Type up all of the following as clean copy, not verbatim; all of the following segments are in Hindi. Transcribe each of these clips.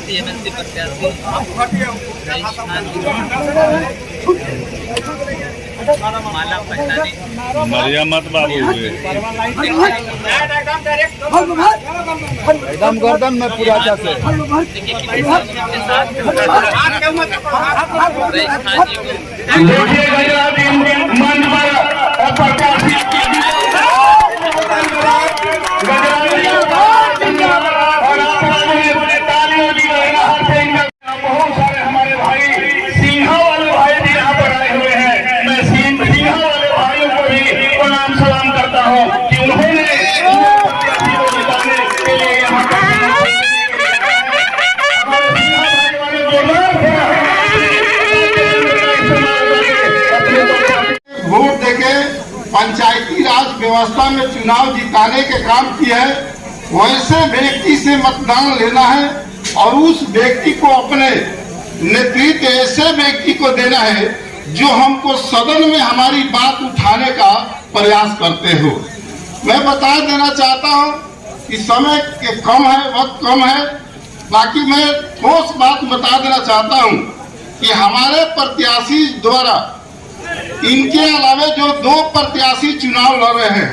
टीएमसी प्रत्याशी माला पहचाने मरियमत बाबू हुए एकदम गर्दन में पूरा से बहुत सारे हमारे भाई सिंहा वाले भाई भी यहाँ पर आए हुए हैं। मैं सिंहा वाले भाइयों को भी प्रणाम सलाम करता हूँ कि उन्होंने के लिए यहाँ वोट देके पंचायती राज व्यवस्था में चुनाव जिताने के काम किए है, वैसे व्यक्ति से मतदान लेना है और उस व्यक्ति को अपने नेतृत्व ऐसे व्यक्ति को देना है जो हमको सदन में हमारी बात उठाने का प्रयास करते हो। मैं बता देना चाहता हूं कि समय कम है, वक्त कम है, बाकी मैं ठोस बात बता देना चाहता हूं कि हमारे प्रत्याशी द्वारा इनके अलावा जो दो प्रत्याशी चुनाव लड़ रहे हैं,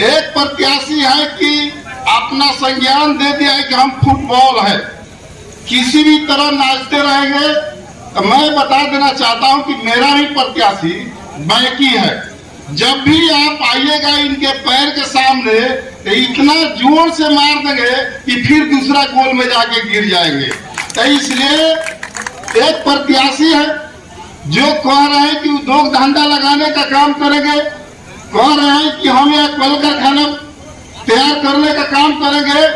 एक प्रत्याशी है कि अपना संज्ञान दे दिया है कि हम फुटबॉल है, किसी भी तरह नाचते रहेंगे। तो मैं बता देना चाहता हूं कि मेरा भी प्रत्याशी बैकी है। जब भी आप आइएगा इनके पैर के सामने तो इतना जोर से मार देंगे कि फिर दूसरा गोल में जाके गिर जाएंगे। तो इसलिए एक प्रत्याशी है जो कह रहे हैं कि उद्योग धंधा लगाने का काम करेंगे, कह रहे हैं कि हम यह कल कारखाना तैयार करने का काम करेंगे।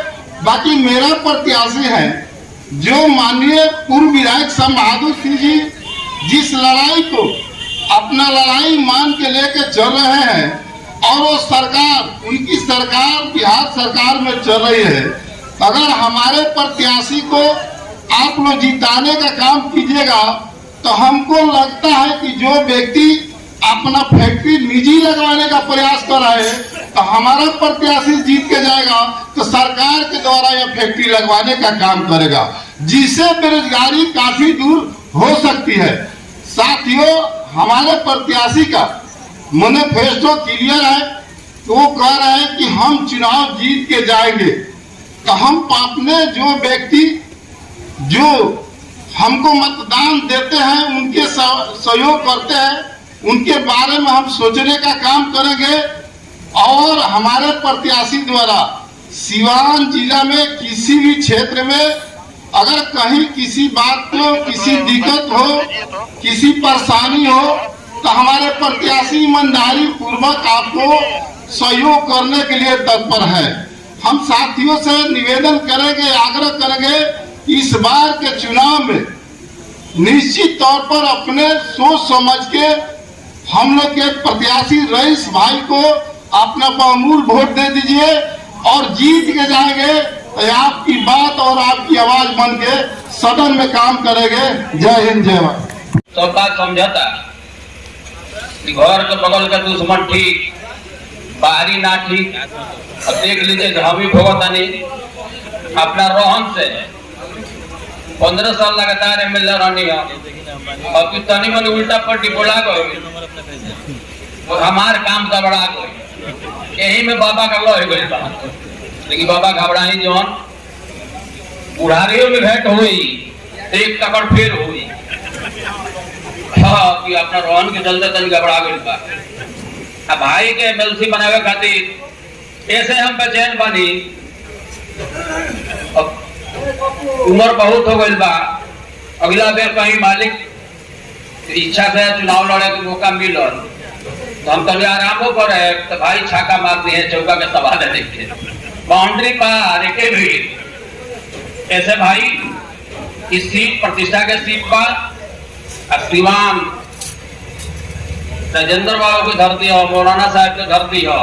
बाकी मेरा प्रत्याशी है जो माननीय पूर्व विधायक श्याम बहादुर सिंह जी जिस लड़ाई को अपना लड़ाई मान के लेके चल रहे हैं और वो सरकार, उनकी सरकार बिहार सरकार में चल रही है। अगर हमारे प्रत्याशी को आप लोग जिताने का काम कीजिएगा तो हमको लगता है कि जो व्यक्ति अपना फैक्ट्री निजी लगवाने का प्रयास कर रहा है तो हमारा प्रत्याशी जीत के जाएगा तो सरकार के द्वारा यह फैक्ट्री लगवाने का काम करेगा, जिससे बेरोजगारी काफी दूर हो सकती है। साथियों, हमारे प्रत्याशी का मैनिफेस्टो क्लियर है, तो वो कह रहे हैं कि हम चुनाव जीत के जाएंगे। तो हम अपने जो व्यक्ति जो हमको मतदान देते हैं, उनके सहयोग करते हैं, उनके बारे में हम सोचने का काम करेंगे और हमारे प्रत्याशी द्वारा सिवान जिला में किसी भी क्षेत्र में अगर कहीं किसी बात को किसी दिक्कत हो, किसी परेशानी हो, तो हमारे प्रत्याशी ईमानदारी पूर्वक आपको सहयोग करने के लिए तत्पर है। हम साथियों से निवेदन करेंगे, आग्रह करेंगे कि इस बार के चुनाव में निश्चित तौर पर अपने सोच समझ के हम लोग के प्रत्याशी रईस भाई को अपना बहुमूल्य वोट दे दीजिए और जीत के जाएंगे तो आपकी बात और आपकी आवाज बन के सदन में काम करेंगे। जय हिंद, जय भारत। तो बात समझाता घर के बगल का दुश्मन ठीक, बाहरी ना ठीक। अब देख लीजिए हम भी भोगता नहीं अपना रोहन से 15 साल लगातार एमएलए रहनी है। अब की तनी मन उल्टा पट्टी बोला गई और हमार काम गड़बड़ा गई, यही में बाबा का लॉ गई बा। लेकिन बाबा घबराई जौन बुढ़ारियों में भेंट हुई, एक तकड़ फेर हुई। हाँ कि अपना रोहन के चलते तनी घबरा गई बा। अब भाई के एमएलसी बनावे खातिर ऐसे हम बेचैन बनी। अब उम्र बहुत हो गई बा, अगला बेर कहीं मालिक इच्छा से चुनाव लड़े के मौका मिलल तो हम कभी आराम हो करे तो भाई छाका मार दिए, चौका के सवाल है देखिए बाउंड्री पार एक भी ऐसे भाई इस सीट प्रतिष्ठा के सीट पर सिवान राजेंद्र बाबू की धरती हो, मौलाना साहब की धरती हो,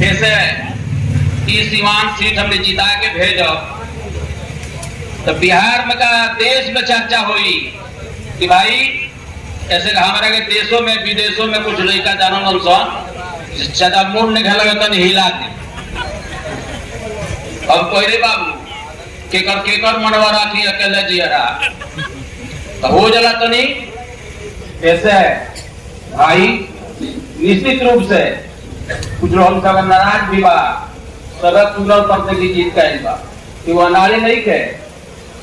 ऐसे इस सिवान सीट हमने जिता के भेजो तो बिहार में का देश में चर्चा हुई कि भाई ऐसे हमारे के देशों में विदेशों में कुछ लड़का जानो ज्यादा मूड निकल तो हिला दे। अब कोई बाबू केकर मनवा राखी अकेले जियरा तो हो जला तो नहीं। ऐसे भाई निश्चित रूप से कुछ लोग सब नाराज भी बा, सब चुनाव पर की जीत का बा कि वो नारी नहीं के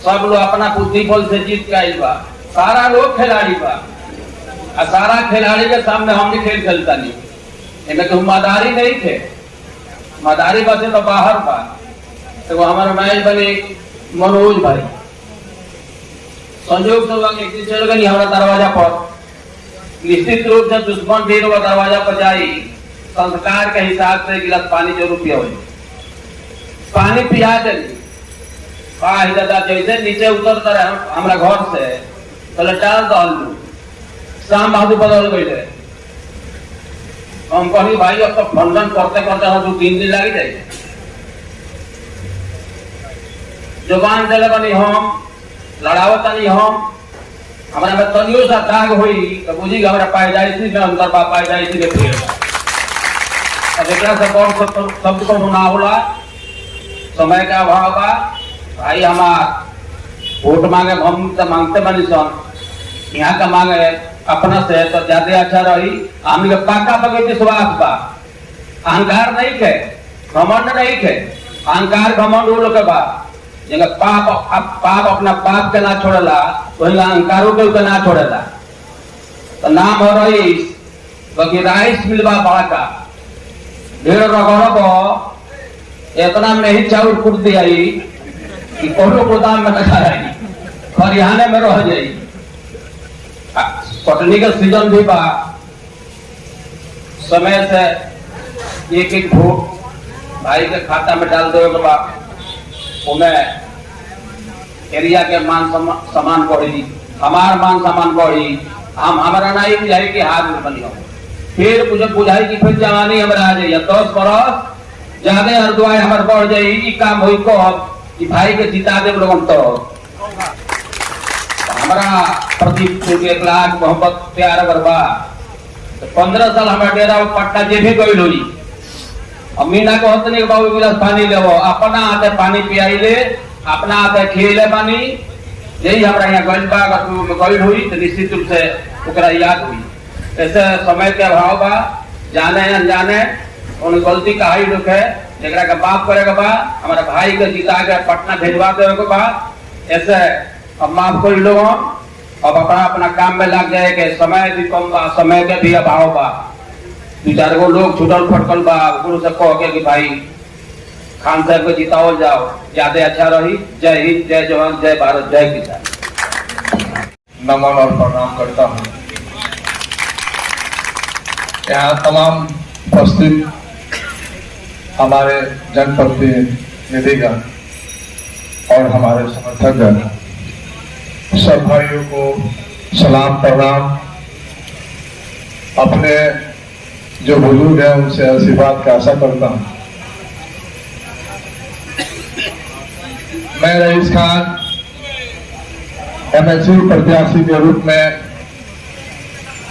सब लोग अपना बुद्धि बल से जीत के बा। सारा लोग खिलाड़ी बा और सारा खिलाड़ी के सामने हमने खेल खेलता नहीं, इनमें तो मदारी नहीं थे, मदारी बसे तो बाहर बा। तो हमारा मैच बने मनोज भाई संयोग से एक दिन चल गई हमारा दरवाजा पर, निश्चित रूप से दुश्मन भी दरवाजा पर जाई संस्कार के हिसाब से गिलास पानी जरूर पिया, पानी पिया देली दादा जैसे नीचे उतरता रहे हमारा घर से पहले टाल दलू शाम बहादुर बदल गए। हम कही भाई अब तो फंडन करते करते हम 2-3 दिन लगी जाए जुबान दिले बनी हम लड़ावत नहीं हम हमारा में तनियो सा दाग हुई तो बुझी हमारा पैदाइशी में अंदर बा पैदाइशी के पेड़ अब एक से कौन शब्द को ना होला समय का अभाव बा। भाई हमार वोट मांगे हम तो मांगते बनी सन यहाँ का मांगे अपना से तो ज्यादा अच्छा रही। हम पाका पके विश्वास बा, अहंकार नहीं थे, घमंड नहीं थे। अहंकार घमंड वो लोग के बा जगह पाप अपना पाप के ना छोड़ेला वही अहंकारों के ना छोड़ेला। तो नाम हो रईस बाकी राइस मिलवा बड़ा का ढेर रगड़ को इतना में ही चाउर कूट दिया कि कोनो गोदाम में रखा रही खरियाने में रह जाई। कटनी का सीजन भी बा, समय से एक वोट भाई के खाता में डाल दे के बाद एरिया के मान सम्मान बढ़ी, हमार मान सम्मान बढ़ी। हम हमारा नहीं बुझाई कि हाथ में बनी हो, फिर मुझे बुझाई कि फिर जवानी हमारा आ जाइए 10 बरस ज्यादा हरदुआई हमारे बढ़ जाये काम हुई को कि भाई के जिता दे लोगन तो हमारा प्रति 1 लाख मोहब्बत प्यार बरबा। तो 15 साल हमारा डेरा पटना जे भी गई हुई मीना को होते नहीं बाबू गिलास पानी ले अपना हाथे पानी पियाई ले अपना हाथे खेले पानी यही हमारा यहाँ गई हुई तो निश्चित रूप से ओकरा याद हुई। ऐसे समय के अभाव बा, जाने अनजाने उन गलती का ही दुख है जरा का बाप करेगा बा हमारा भाई के जिता के पटना भेजवा दे बा। ऐसे अब माफ कर लो, अब अपना अपना काम में लग जाए के समय भी कम बा, समय के भी अभाव बा। 2-4 गो लोग छुटल फटकल बा, गुरु से कह के कि भाई खान साहब को जितावल जाओ, ज्यादा अच्छा रही। जय हिंद, जय जवान, जय भारत, जय किसान। नमन और प्रणाम करता हूँ। यहाँ तमाम उपस्थित हमारे जनप्रतिनिधिगण और हमारे समर्थकगण, सब भाइयों को सलाम प्रणाम। अपने जो बुजुर्ग हैं उनसे आशीर्वाद की आशा करता हूँ। मैं रईस खान एमएलसी प्रत्याशी के रूप में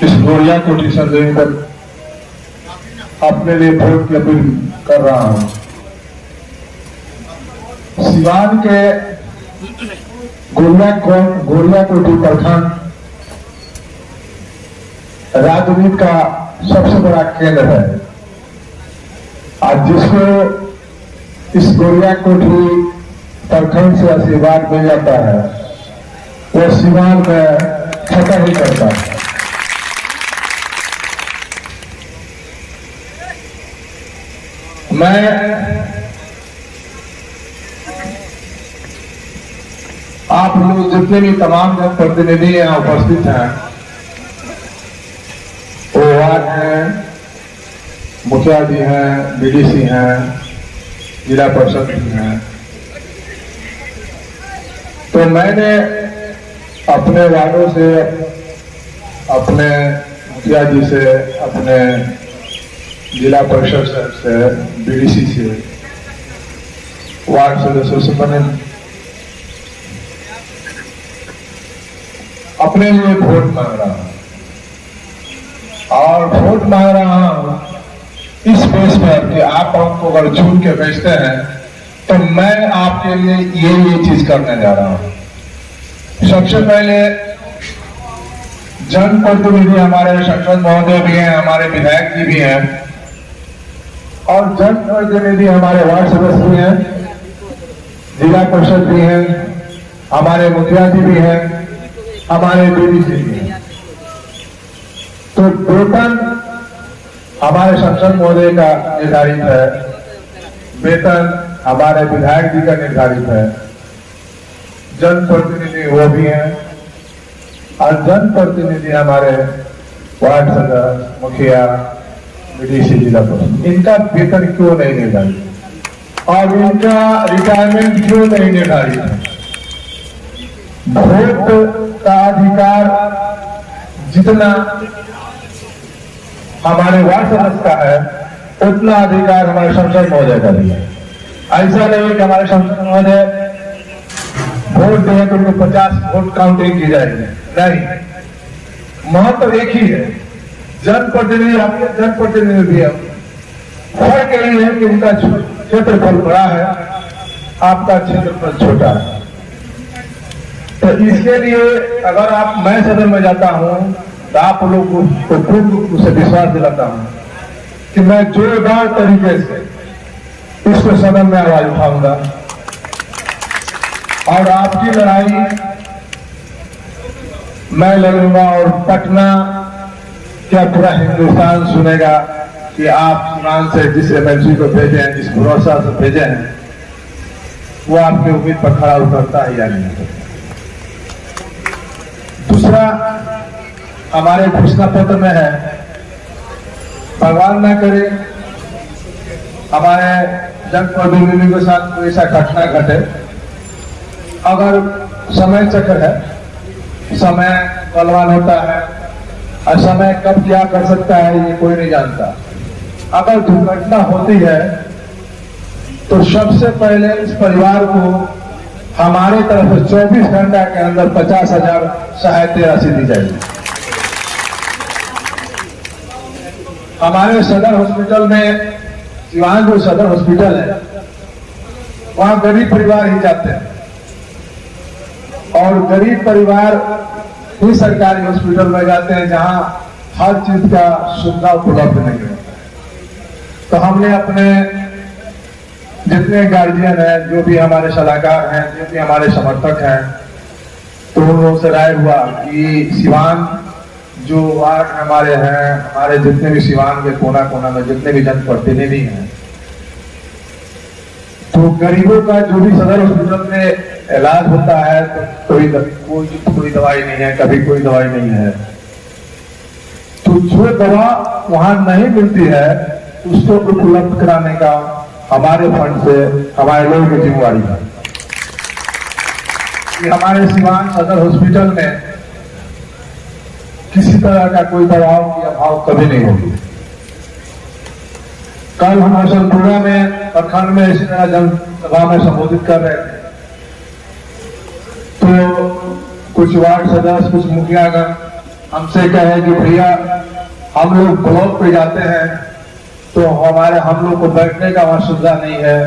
इस गोरिया कोठी संजय पर अपने लिए वोट की अपील कर रहा हूं। सिवान के गोरिया कोठी प्रखंड राजनीति का सबसे बड़ा केंद्र है। आज जिसको इस गोरिया कोठी प्रखंड से आशीर्वाद मिल जाता है वो सिवान में खत्म ही करता है। मैं आप लोग जितने भी तमाम जनप्रतिनिधि यहाँ उपस्थित हैं, वो वार्ड हैं, मुखिया जी हैं, बीडीसी हैं, जिला परिषद हैं, तो मैंने अपने वार्डों से, अपने मुखिया जी से, अपने जिला परिषद से, बीडीसी से, वार्ड सदस्यों से मैंने अपने लिए वोट मांग रहा हूं। और वोट मांग रहा हूं इस बेस पर कि आप हमको अगर चुन के भेजते हैं तो मैं आपके लिए ये चीज करने जा रहा हूं। सबसे पहले जनप्रतिनिधि हमारे सांसद महोदय भी हैं, हमारे विधायक जी भी हैं, और जनप्रतिनिधि हमारे वार्ड सदस्य भी हैं, जिला परिषद भी हैं, हमारे मुखिया जी भी हैं, हमारे बीडीसी भी हैं। तो वेतन हमारे सांसद महोदय का निर्धारित है, वेतन हमारे विधायक जी का निर्धारित है, जनप्रतिनिधि वो भी हैं, और जनप्रतिनिधि हमारे वार्ड सदस्य, मुखिया, बीडीसी, जिला परिषद, इनका वेतन क्यों नहीं निर्धारित और इनका रिटायरमेंट क्यों नहीं निर्धारित है? वोट का अधिकार जितना हमारे वार्ड सदस्य का है उतना अधिकार हमारे सांसद महोदय का भी है। ऐसा नहीं कि हमारे सांसद महोदय वोट दें तो उनको 50 वोट काउंटिंग की जाएगी, नहीं, महत्व एक ही है। जनप्रतिनिधि अपने जनप्रतिनिधि भी है, फर्क यही है कि उनका क्षेत्रफल बड़ा है, आपका क्षेत्रफल छोटा है। तो इसके लिए अगर आप, मैं सदन में जाता हूं तो आप लोगों को पूर्ण रूप से विश्वास दिलाता हूं कि मैं जोरदार तरीके से इसको सदन में आवाज उठाऊंगा और आपकी लड़ाई मैं लड़ूंगा। और पटना क्या पूरा हिंदुस्तान सुनेगा कि आप सीवान से जिस एमएलसी को भेजे हैं, जिस भरोसा से भेजे हैं, वो आपकी उम्मीद पर खड़ा उतरता है या नहीं। दूसरा हमारे घोषणा पत्र में है, भगवान ना करे हमारे जनप्रतिनिधि के साथ कोई ऐसा घटना घटे, अगर समय चक्र है, समय बलवान होता है और समय कब क्या कर सकता है ये कोई नहीं जानता। अगर दुर्घटना होती है तो सबसे पहले इस परिवार को हमारे तरफ से 24 घंटा के अंदर 50,000 सहायता राशि दी जाएगी। हमारे सदर हॉस्पिटल में, सिवान जो सदर हॉस्पिटल है, वहां गरीब परिवार ही जाते हैं और गरीब परिवार ही सरकारी हॉस्पिटल में जाते हैं जहां हर चीज का सुविधा उपलब्ध नहीं होता है। तो हमने अपने जितने गार्जियन हैं, जो भी हमारे सलाहकार हैं, जो भी हमारे समर्थक हैं, तो उन लोगों से राय हुआ कि सिवान जो वार्ड हमारे हैं, हमारे जितने भी सिवान के कोना कोना में जितने भी जनप्रतिनिधि हैं, तो गरीबों का जो भी सदर हॉस्पिटल में इलाज होता है तो कोई दवाई नहीं है, कभी कोई दवाई नहीं है, तो जो दवा वहां नहीं मिलती है उसको उपलब्ध कराने का हमारे फंड से हमारे लोगों की जिम्मेवारी है कि हमारे सिवान सदर हॉस्पिटल में किसी तरह का कोई दवाओं की अभाव कभी नहीं होगी। कल हम हसनपुरा में प्रखंड में इसी तरह जनसभा में संबोधित कर रहे थे, तो कुछ वार्ड सदस्य, कुछ मुखियागण हमसे कहे कि भैया हम लोग ब्लॉक पे जाते हैं तो हम लोग को बैठने का वहां सुविधा नहीं है,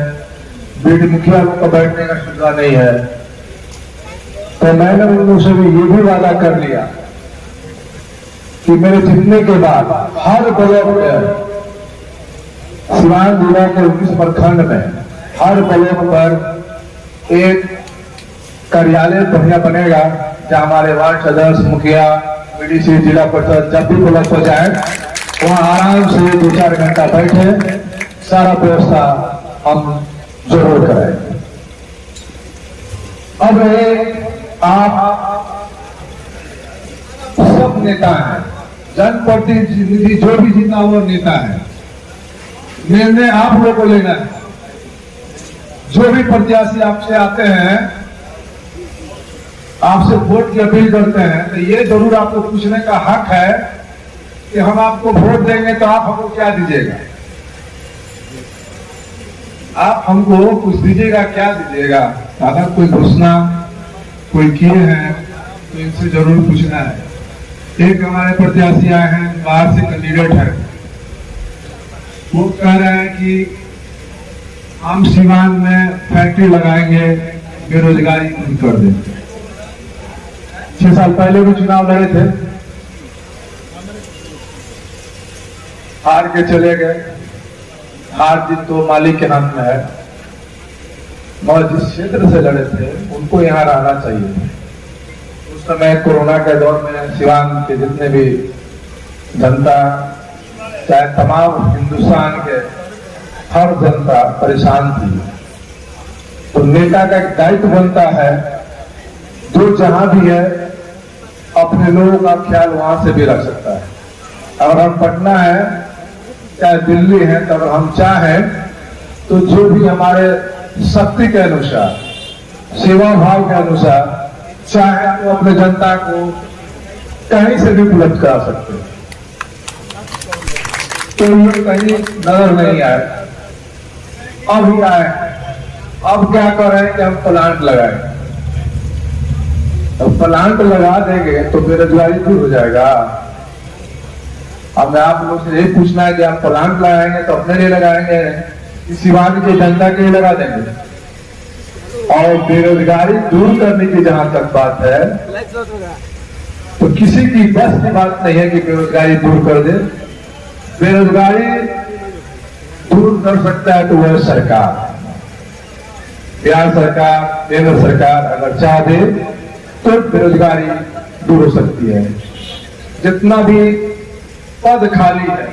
बीडी मुखिया लोग को बैठने का सुविधा नहीं है। तो मैंने उन लोगों से भी ये भी वादा कर लिया कि मेरे जीतने के बाद हर ब्लॉक में, सिवान जिला के 19 प्रखंड में हर ब्लॉक पर एक कार्यालय बढ़िया बनेगा जहां हमारे वार्ड सदस्य, मुखिया, बीडीसी, जिला परिषद जब भी ब्लॉक पर जाए वहां आराम से 2-4 घंटा बैठे, सारा व्यवस्था हम जरूर कराएंगे। अब आप सब नेता हैं, जनप्रतिनिधि जो भी जितना वो नेता है, निर्णय आप लोगों को लेना है। जो भी प्रत्याशी आपसे आते हैं, आपसे वोट की अपील करते हैं, तो ये जरूर आपको पूछने का हक है कि हम आपको वोट देंगे तो आप हमको क्या दीजिएगा, आप हमको कुछ दीजिएगा, क्या दीजिएगा। अगर कोई घोषणा कोई किए हैं तो इनसे जरूर पूछना है। एक हमारे प्रत्याशी आए हैं, बाहर से कैंडिडेट है, वो कह रहे हैं कि हम सिवान में फैक्ट्री लगाएंगे, बेरोजगारी दूर कर देंगे। 6 साल पहले भी चुनाव लड़े थे, हार के चले गए। हार जीत तो मालिक के हाथ में है, मगर जिस क्षेत्र से लड़े थे उनको यहाँ रहना चाहिए। उस समय कोरोना के दौर में सिवान के जितने भी जनता, चाहे तमाम हिंदुस्तान के हर जनता परेशान थी, तो नेता का एक दायित्व बनता है जो जहां भी है अपने लोगों का ख्याल वहां से भी रख सकता है। अगर हम पटना है चाहे दिल्ली है, तो अगर हम चाहें तो जो भी हमारे शक्ति के अनुसार, सेवा भाव के अनुसार चाहे तो अपने जनता को कहीं से भी उपलब्ध करा सकते हैं। तो ये कहीं नजर नहीं आए, अब ही आए। अब क्या कर रहे हैं कि हम प्लांट लगाए, अब प्लांट लगा देंगे तो बेरोजगारी दूर हो जाएगा। अब मैं आप लोग से यही पूछना है कि आप प्लांट लगाएंगे तो अपने लिए लगाएंगे, सिवान की जनता के लिए लगा देंगे। और बेरोजगारी दूर करने की जहां तक बात है, तो किसी की बस की बात नहीं है कि बेरोजगारी दूर कर दे। बेरोजगारी दूर कर सकता है तो वह सरकार, बिहार सरकार, केंद्र सरकार अगर चाह दे तो बेरोजगारी दूर हो सकती है। जितना भी पद खाली है,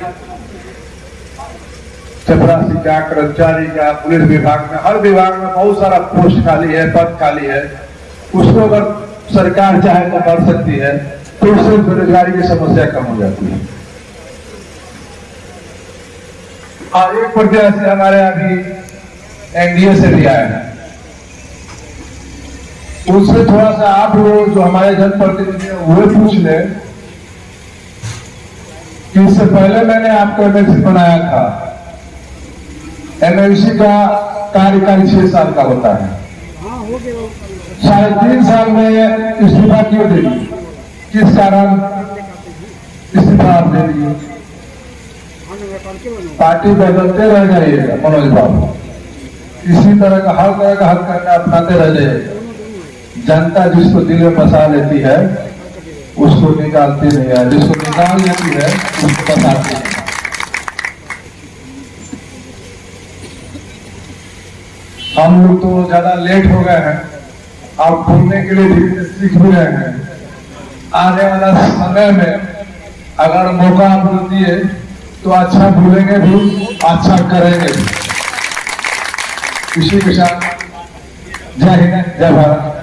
चपरासी का, कर्मचारी का, पुलिस विभाग में, हर विभाग में बहुत सारा पोस्ट खाली है, पद खाली है, उसको अगर सरकार चाहे तो बढ़ सकती है, तो उससे बेरोजगारी की समस्या कम हो जाती है। और एक प्रत्याशी हमारे अभी एनडीए से भी आया है, उससे थोड़ा सा आप लोग जो हमारे जनप्रतिनिधि वो पूछ ले कि इससे पहले मैंने आपको एमएलसी बनाया था। एमएलसी का कार्यकाल 6 साल का होता है, 3.5 साल में इस्तीफा क्यों दे दी, किस कारण इस्तीफा आप दे दिए? पार्टी बदलते रह जाइएगा मनोज बाबू, इसी तरह का हर तरह का हल करना अपनाते रह जाइएगा। जनता जिसको दिल में बसा लेती है उसको निकालती नहीं है, जिसको निकाल लेती है उसको बसाती है। हम लोग तो ज्यादा लेट हो गए हैं, और भूलने के लिए धीरे सीख भी रहे हैं। आने वाला समय में अगर मौका आप दिए तो अच्छा भूलेंगे भी, अच्छा करेंगे भी। इसी के साथ जय हिंद, जय भारत।